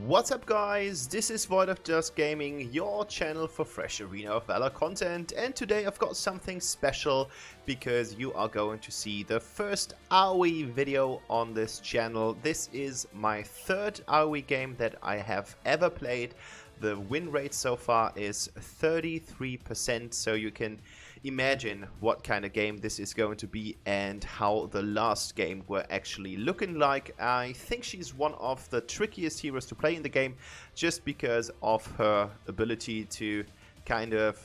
What's up guys, this is Void of Dust Gaming, your channel for fresh Arena of Valor content, and today I've got something special because you are going to see the first AOI video on this channel. This is my third AOI game that I have ever played. The win rate so far is 33%, so you can imagine what kind of game this is going to be and how the last game were actually looking like. I think she's one of the trickiest heroes to play in the game just because of her ability to kind of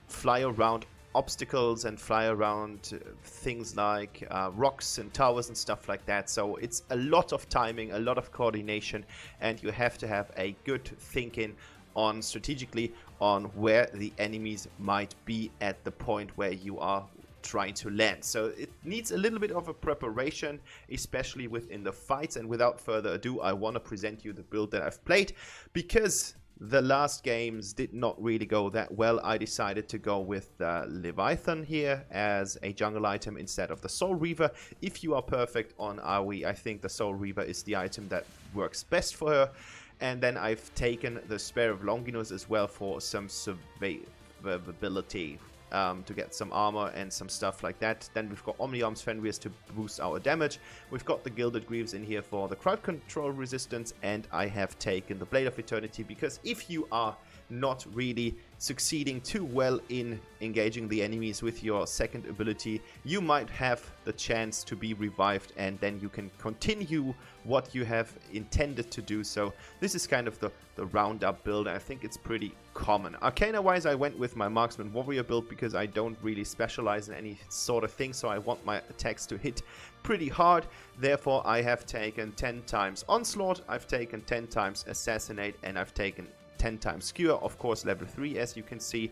fly around obstacles and fly around things like rocks and towers and stuff like that. So it's a lot of timing, a lot of coordination, and you have to have a good thinking on strategically on where the enemies might be at the point where you are trying to land. So it needs a little bit of a preparation, especially within the fights. And without further ado, I want to present you the build that I've played, because the last games did not really go that well. I decided to go with Leviathan here as a jungle item instead of the Soul Reaver. If you are perfect on AoE, I think the Soul Reaver is the item that works best for her. And then I've taken the Spear of Longinus as well for some survivability, to get some armor and some stuff like that. Then we've got Omniarm's Fenris to boost our damage. We've got the Gilded Greaves in here for the crowd control resistance, and I have taken the Blade of Eternity because if you are not really succeeding too well in engaging the enemies with your second ability, you might have the chance to be revived, and then you can continue what you have intended to do. So this is kind of the roundup build. I think it's pretty common. Arcana wise, I went with my Marksman Warrior build because I don't really specialize in any sort of thing, so I want my attacks to hit pretty hard. Therefore I have taken 10 times Onslaught, I've taken 10 times Assassinate, and I've taken 10 times Skewer, of course level 3 as you can see.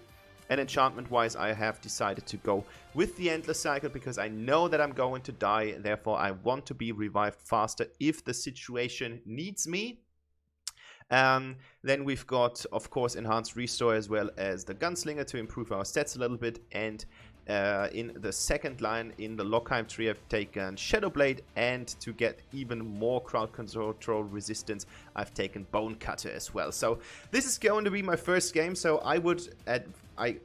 And enchantment wise, I have decided to go with the Endless Cycle because I know that I'm going to die. Therefore I want to be revived faster if the situation needs me. Then we've got, of course, Enhanced Restore as well as the Gunslinger to improve our stats a little bit. And in the second line, in the Lockheim tree, I've taken Shadow Blade, and to get even more crowd control resistance, I've taken Bone Cutter as well. So this is going to be my first game, so I would like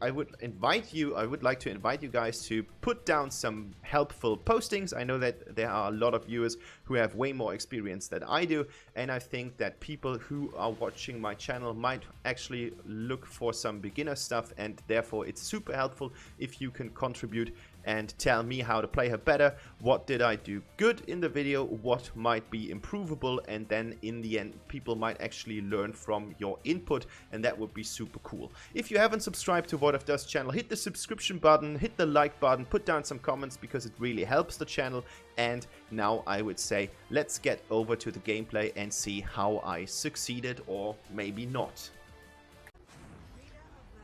to invite you guys to put down some helpful postings. I know that there are a lot of viewers who have way more experience than I do, and I think that people who are watching my channel might actually look for some beginner stuff, and therefore it's super helpful if you can contribute and tell me how to play her better, what did I do good in the video, what might be improvable, and then in the end people might actually learn from your input, and that would be super cool. If you haven't subscribed to Void of Dust channel, hit the subscription button, hit the like button, put down some comments because it really helps the channel. And now I would say let's get over to the gameplay and see how I succeeded or maybe not.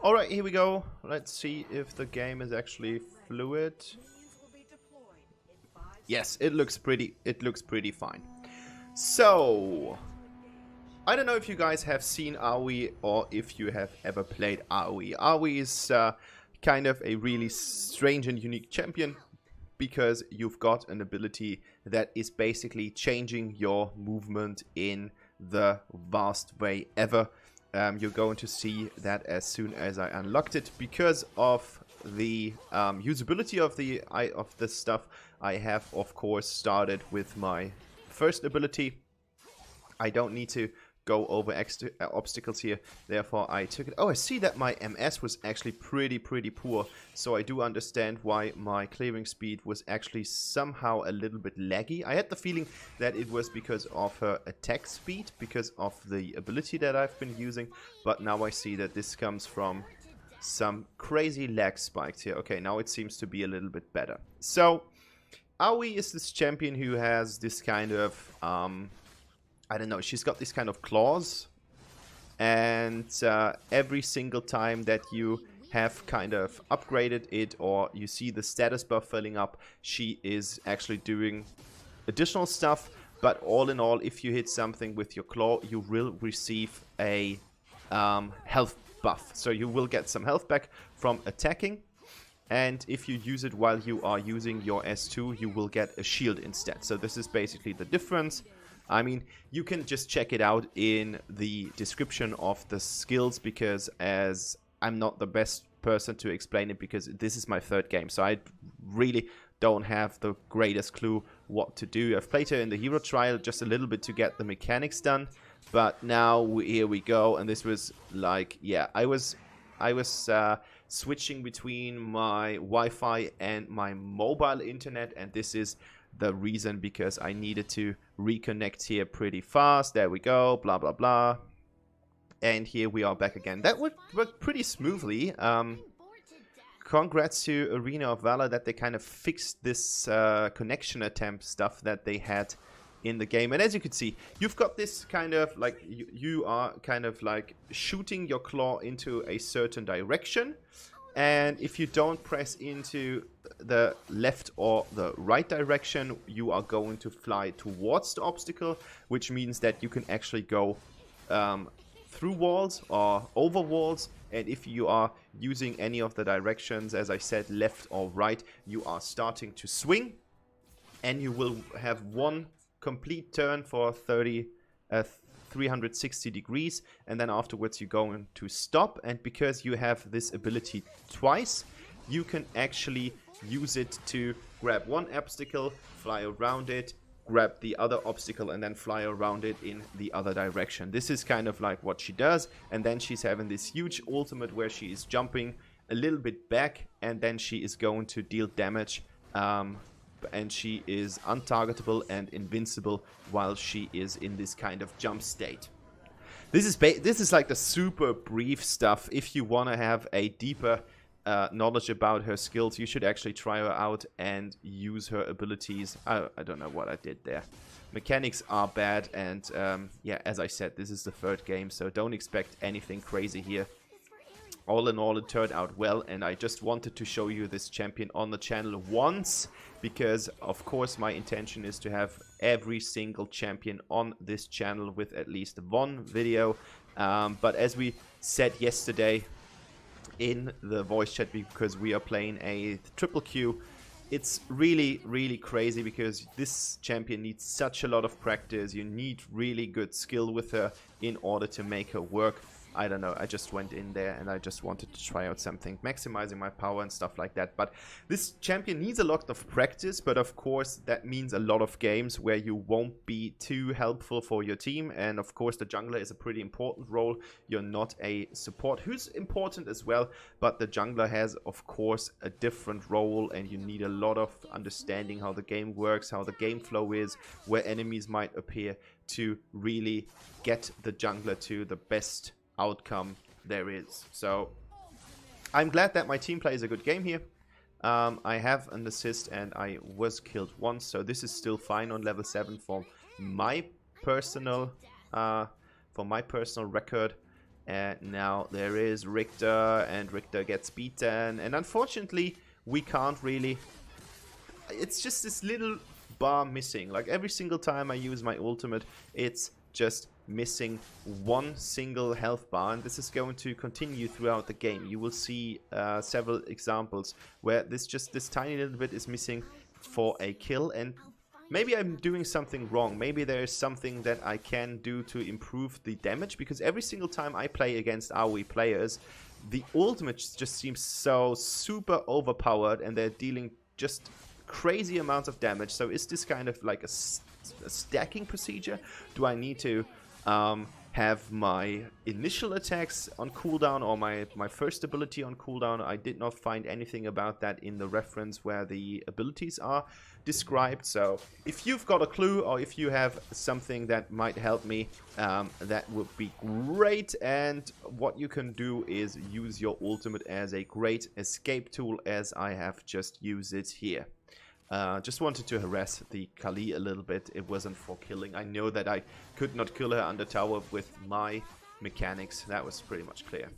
Alright, here we go. Let's see if the game is actually fluid. Yes, it looks pretty fine. So I don't know if you guys have seen AOI or if you have ever played AOI. AOI is kind of a really strange and unique champion because you've got an ability that is basically changing your movement in the vast way ever. You're going to see that as soon as I unlocked it. Because of the usability of this stuff, I have of course started with my first ability. I don't need to go over extra obstacles here, therefore I took it. Oh, I see that my MS was actually pretty poor, so I do understand why my clearing speed was actually somehow a little bit laggy. I had the feeling that it was because of her attack speed, because of the ability that I've been using, but now I see that this comes from some crazy lag spikes here. Okay, now it seems to be a little bit better. So AOI is this champion who has this kind of I don't know, she's got this kind of claws, and every single time that you have kind of upgraded it or you see the status bar filling up, she is actually doing additional stuff. But all in all, if you hit something with your claw, you will receive a health buff. So you will get some health back from attacking, and if you use it while you are using your S2, you will get a shield instead. So this is basically the difference. I mean, you can just check it out in the description of the skills, because as I'm not the best person to explain it, because this is my third game, so I really don't have the greatest clue what to do. I've played her in the hero trial just a little bit to get the mechanics done, but now here we go. And this was like, yeah, I was switching between my Wi-Fi and my mobile internet, and this is the reason, because I needed to reconnect here pretty fast. There we go, blah blah blah, and here we are back again. That worked pretty smoothly. Congrats to Arena of Valor that they kind of fixed this connection attempt stuff that they had in the game. And as you can see, you've got this kind of like, you are kind of like shooting your claw into a certain direction, and if you don't press into the left or the right direction, you are going to fly towards the obstacle, which means that you can actually go through walls or over walls. And if you are using any of the directions, as I said, left or right, you are starting to swing, and you will have one complete turn for 360 degrees, and then afterwards you're going to stop. And because you have this ability twice, you can actually use it to grab one obstacle, fly around it, grab the other obstacle, and then fly around it in the other direction. This is kind of like what she does. And then she's having this huge ultimate where she is jumping a little bit back, and then she is going to deal damage, and she is untargetable and invincible while she is in this kind of jump state. This is like the super brief stuff. If you want to have a deeper knowledge about her skills, you should actually try her out and use her abilities. I don't know what I did there. Mechanics are bad, and yeah, as I said, this is the third game, so don't expect anything crazy here. All in all, it turned out well, and I just wanted to show you this champion on the channel once, because of course my intention is to have every single champion on this channel with at least one video. But as we said yesterday in the voice chat, because we are playing a triple queue, it's really crazy, because this champion needs such a lot of practice. You need really good skill with her in order to make her work. I don't know, I just went in there and I just wanted to try out something, maximizing my power and stuff like that. But this champion needs a lot of practice, but of course that means a lot of games where you won't be too helpful for your team. And of course the jungler is a pretty important role. You're not a support, who's important as well, but the jungler has of course a different role, and you need a lot of understanding how the game works, how the game flow is, where enemies might appear, to really get the jungler to the best outcome there is. So I'm glad that my team plays a good game here. I have an assist and I was killed once, so this is still fine on level 7 for my personal record. And now there is Richter, and Richter gets beaten, and unfortunately we can't really, it's just this little bar missing. Like every single time I use my ultimate, it's just missing one single health bar, and this is going to continue throughout the game. You will see several examples where this tiny little bit is missing for a kill, and maybe I'm doing something wrong. Maybe there is something that I can do to improve the damage, because every single time I play against AoE players, the ultimate just seems so super overpowered, and they're dealing just crazy amounts of damage. So is this kind of like a stacking procedure? Do I need to have my initial attacks on cooldown, or my first ability on cooldown? I did not find anything about that in the reference where the abilities are described. So if you've got a clue, or if you have something that might help me, that would be great. And what you can do is use your ultimate as a great escape tool, as I have just used it here. Just wanted to harass the Kali a little bit. It wasn't for killing. I know that I could not kill her under tower with my mechanics. That was pretty much clear.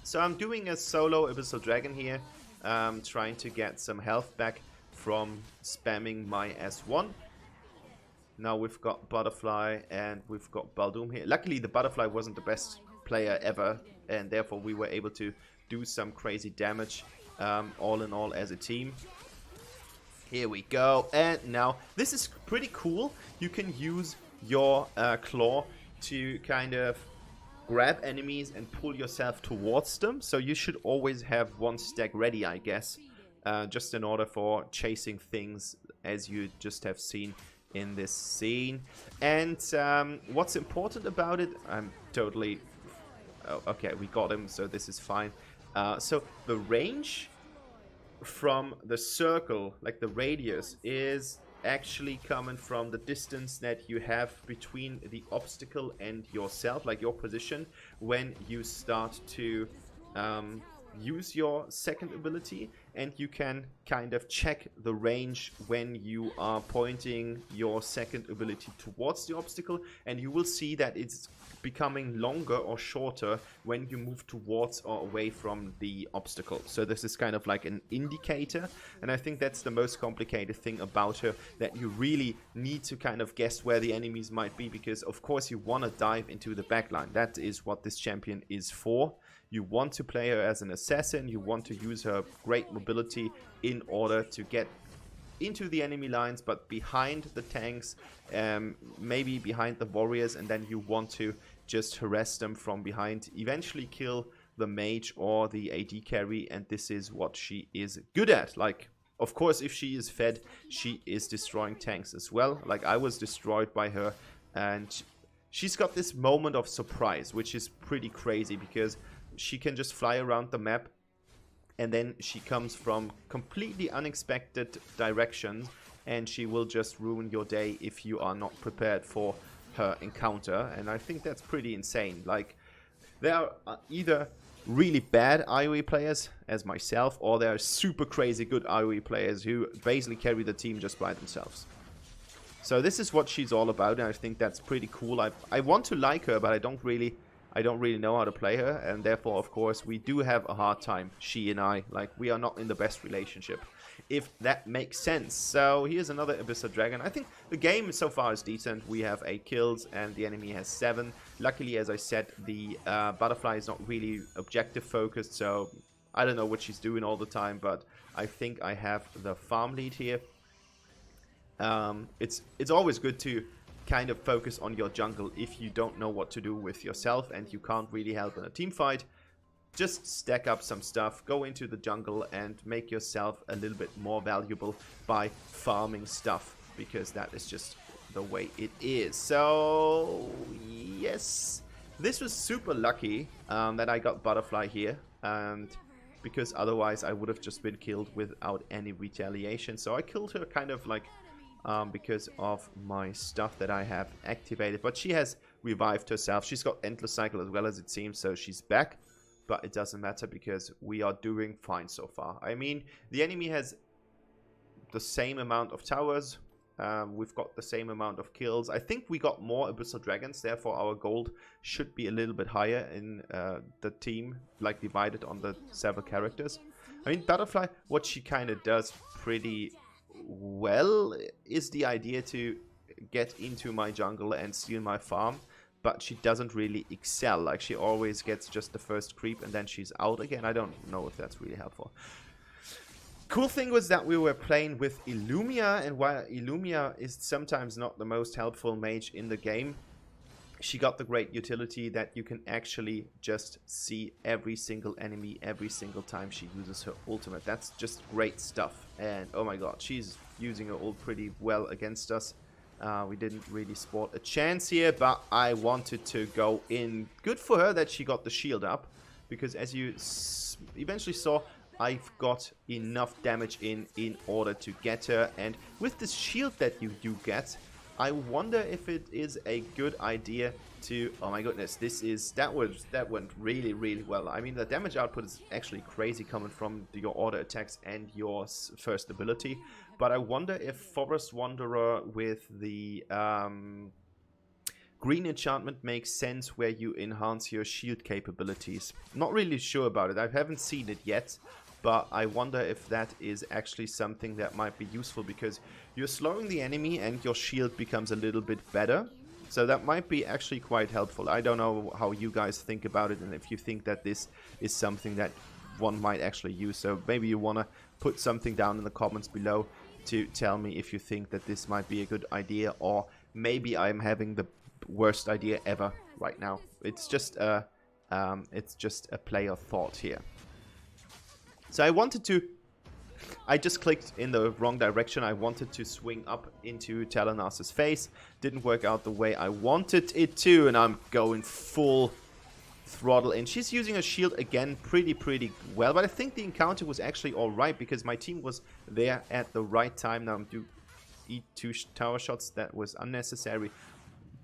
So I'm doing a solo Abyssal Dragon here, trying to get some health back from spamming my S1. Now we've got Butterfly and we've got Baldoom here. Luckily the Butterfly wasn't the best player ever, and therefore we were able to do some crazy damage all in all as a team. Here we go. And now, this is pretty cool. You can use your claw to kind of grab enemies and pull yourself towards them. So you should always have one stack ready, I guess. Just in order for chasing things, as you just have seen in this scene. And what's important about it, I'm totally... Oh, okay, we got him, so this is fine. So the range from the circle, like the radius, is actually coming from the distance that you have between the obstacle and yourself, like your position, when you start to use your second ability. And you can kind of check the range when you are pointing your second ability towards the obstacle, and you will see that it's becoming longer or shorter when you move towards or away from the obstacle. So this is kind of like an indicator, and I think that's the most complicated thing about her, that you really need to kind of guess where the enemies might be, because of course you want to dive into the backline. That is what this champion is for. You want to play her as an assassin, you want to use her great mobility in order to get into the enemy lines, but behind the tanks, maybe behind the warriors, and then you want to just harass them from behind, eventually kill the mage or the AD carry, and this is what she is good at. Like, of course, if she is fed, she is destroying tanks as well. Like, I was destroyed by her, and she's got this moment of surprise, which is pretty crazy, because she can just fly around the map, and then she comes from completely unexpected directions, and she will just ruin your day if you are not prepared for her encounter. And I think that's pretty insane. Like, there are either really bad AoE players, as myself, or there are super crazy good AoE players who basically carry the team just by themselves. So this is what she's all about, and I think that's pretty cool. I want to like her, but I don't really know how to play her, and therefore, of course, we do have a hard time, she and I. Like, we are not in the best relationship, if that makes sense. So here's another Abyssal Dragon. I think the game so far is decent. We have 8 kills and the enemy has 7. Luckily, as I said, the butterfly is not really objective focused, so I don't know what she's doing all the time, but I think I have the farm lead here. It's always good to kind of focus on your jungle if you don't know what to do with yourself and you can't really help in a team fight. Just stack up some stuff, go into the jungle and make yourself a little bit more valuable by farming stuff, because that is just the way it is. So yes, this was super lucky that I got butterfly here, and because otherwise I would have just been killed without any retaliation. So I killed her kind of like because of my stuff that I have activated. But she has revived herself. She's got Endless Cycle as well, as it seems, so she's back. But it doesn't matter because we are doing fine so far. I mean, the enemy has the same amount of towers. We've got the same amount of kills. I think we got more Abyssal Dragons, therefore our gold should be a little bit higher in the team, like divided on the several characters. I mean, Butterfly, what she kind of does pretty well is the idea to get into my jungle and steal my farm, but she doesn't really excel. Like, she always gets just the first creep and then she's out again. I don't know if that's really helpful. Cool thing was that we were playing with Illumia, and while Illumia is sometimes not the most helpful mage in the game, she got the great utility that you can actually just see every single enemy every single time she uses her ultimate. That's just great stuff. And oh my god, she's using her ult pretty well against us. We didn't really spot a chance here, but I wanted to go in. Good for her that she got the shield up, because as you eventually saw, I've got enough damage in order to get her. And with this shield that you do get, I wonder if it is a good idea to... Oh my goodness, that went really, really well. I mean, the damage output is actually crazy coming from your auto attacks and your first ability. But I wonder if Forest Wanderer with the green enchantment makes sense, where you enhance your shield capabilities. Not really sure about it. I haven't seen it yet. But I wonder if that is actually something that might be useful, because you're slowing the enemy and your shield becomes a little bit better. So that might be actually quite helpful. I don't know how you guys think about it, and if you think that this is something that one might actually use. So maybe you want to put something down in the comments below to tell me if you think that this might be a good idea, or maybe I'm having the worst idea ever right now. It's just a player thought here. So I just clicked in the wrong direction. I wanted to swing up into Talonas's face. Didn't work out the way I wanted it to, and I'm going full throttle in. She's using a shield again pretty well, but I think the encounter was actually alright because my team was there at the right time. Now I'm do eat 2 tower shots. That was unnecessary,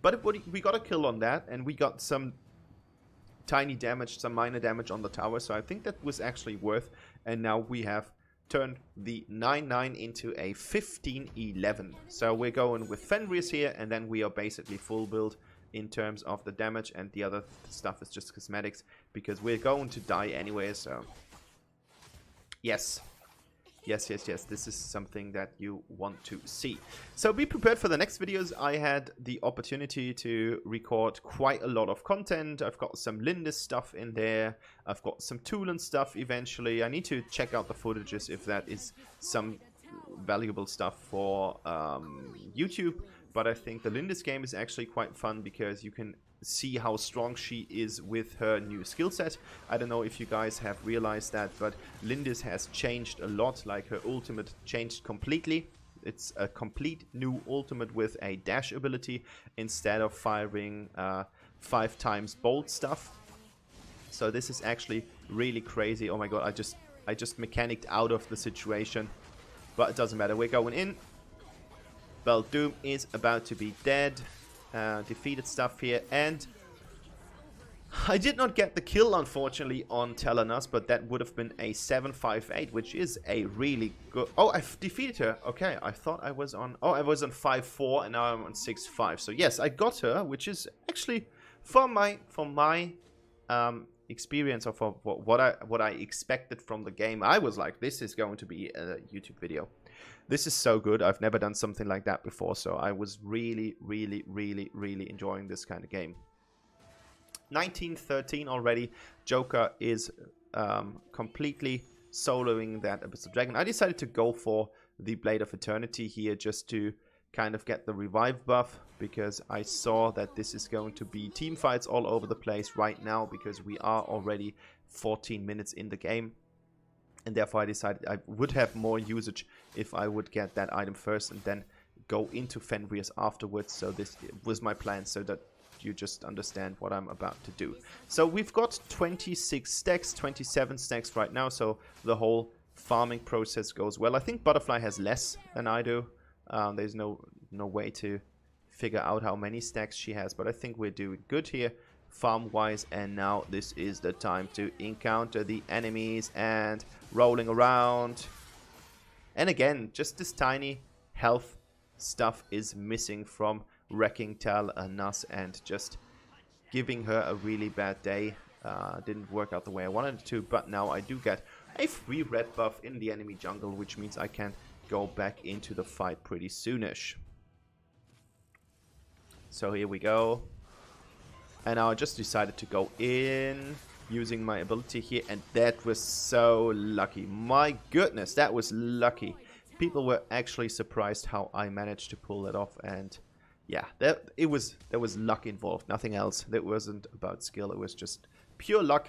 but we got a kill on that, and we got some tiny damage, some minor damage on the tower, so I think that was actually worth. And now we have turned the 9-9 into a 15-11. So we're going with Fenris here, and then we are basically full build in terms of the damage, and the other stuff is just cosmetics because we're going to die anyway. So yes, this is something that you want to see. So be prepared for the next videos. I had the opportunity to record quite a lot of content. I've got some Lindis stuff in there. I've got some Tulin stuff eventually. I need to check out the footages if that is some valuable stuff for YouTube. But I think the Lindis game is actually quite fun because you can see how strong she is with her new skill set. I don't know if you guys have realized that, but Lindis has changed a lot. Like, her ultimate changed completely. It's a complete new ultimate with a dash ability instead of firing 5 times bolt stuff. So this is actually really crazy. Oh my god, I just mechanicked out of the situation, but it doesn't matter. We're going in. Doom is about to be dead. Defeated stuff here, and I did not get the kill unfortunately on Telenas, but that would have been a 7-5-8, which is a really good... Oh, I've defeated her. Okay, I thought I was on... Oh, I was on 5-4 and now I'm on 6-5. So yes, I got her, which is actually from my experience of what I expected from the game. I was like, this is going to be a YouTube video. This is so good. I've never done something like that before, so I was really enjoying this kind of game. 19-13 already. Joker is completely soloing that Abyssal Dragon. I decided to go for the Blade of Eternity here just to kind of get the revive buff, because I saw that this is going to be team fights all over the place right now because we are already 14 minutes in the game. And therefore I decided I would have more usage if I would get that item first and then go into Fenris afterwards. So this was my plan, so that you just understand what I'm about to do. So we've got 26 stacks, 27 stacks right now, so the whole farming process goes well. I think Butterfly has less than I do. There's no way to figure out how many stacks she has, but I think we're doing good here farm wise. And now this is the time to encounter the enemies and rolling around. And again, just this tiny health stuff is missing from wrecking Tal'Nas and just giving her a really bad day. Didn't work out the way I wanted it to, but now I do get a free red buff in the enemy jungle, which means I can go back into the fight pretty soonish. So here we go. And now I just decided to go in using my ability here, and that was so lucky. My goodness, that was lucky. People were actually surprised how I managed to pull that off, and yeah, there was luck involved, nothing else. That wasn't about skill, it was just pure luck.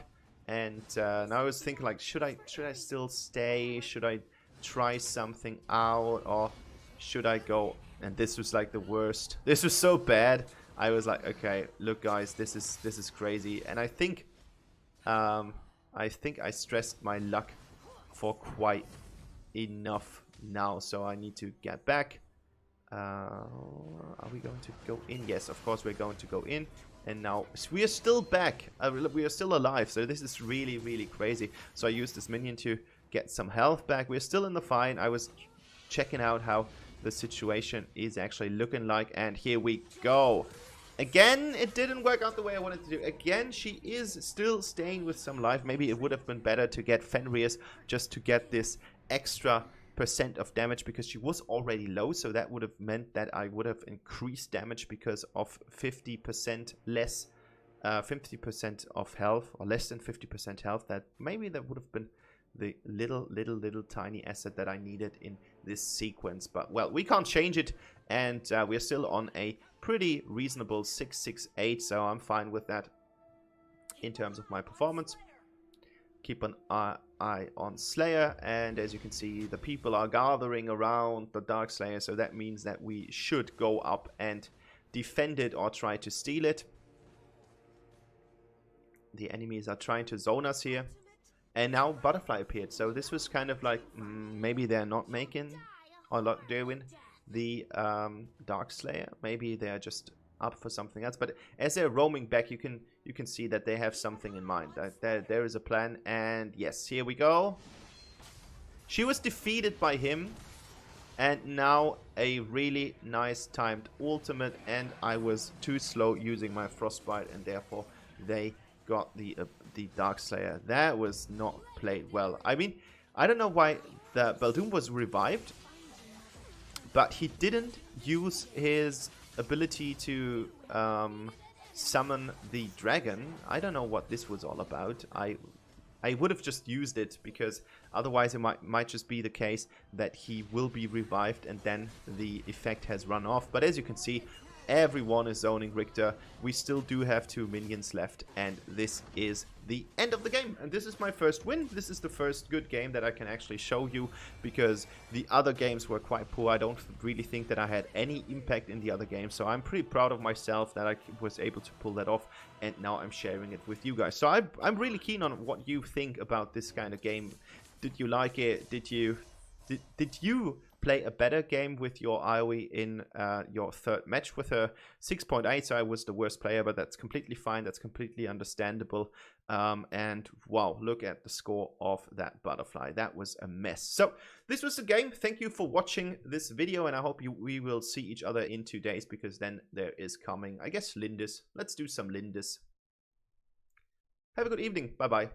And now I was thinking, like, should I still stay? Should I try something out, or should I go? And this was like the worst. This was so bad. I was like, okay, look guys, this is crazy. And I think I stressed my luck for quite enough now, so I need to get back. Are we going to go in? Yes, of course we're going to go in. And now we are still back. We are still alive, so this is really crazy. So I used this minion to get some health back. We're still in the fight. I was checking out how the situation is actually looking like, and here we go. Again, it didn't work out the way I wanted to do. Again, she is still staying with some life. Maybe it would have been better to get Fenris just to get this extra % of damage, because she was already low, so that would have meant that I would have increased damage because of 50% less, 50% of health, or less than 50% health. That maybe that would have been the little tiny asset that I needed in this sequence. But, well, we can't change it, and we're still on a pretty reasonable 668, so I'm fine with that in terms of my performance. Keep an eye on Slayer, and as you can see, the people are gathering around the Dark Slayer, so that means that we should go up and defend it or try to steal it. The enemies are trying to zone us here, and now Butterfly appeared, so this was kind of like maybe they're not making or not doing the Dark Slayer. Maybe they're just up for something else, but as they're roaming back, you can see that they have something in mind. There is a plan, and yes, here we go. She was defeated by him, and now a really nice timed ultimate, and I was too slow using my Frostbite, and therefore they got the Dark Slayer. That was not played well. I mean, I don't know why the Baldoon was revived, but he didn't use his ability to summon the dragon. I don't know what this was all about. I would have just used it, because otherwise it might just be the case that he will be revived and then the effect has run off. But as you can see, everyone is zoning Richter. We still do have 2 minions left, and this is the end of the game. And this is my first win. This is the first good game that I can actually show you, because the other games were quite poor. I don't really think that I had any impact in the other games, so I'm pretty proud of myself that I was able to pull that off, and now I'm sharing it with you guys. So I'm really keen on what you think about this kind of game. Did you like it? Did you play a better game with your AoE in your third match with her? 6.8, so I was the worst player, but that's completely fine. That's completely understandable. And wow, look at the score of that Butterfly. That was a mess. So this was the game. Thank you for watching this video, and I hope we will see each other in 2 days, because then there is coming, I guess, Lindis. Let's do some Lindis. Have a good evening. Bye-bye.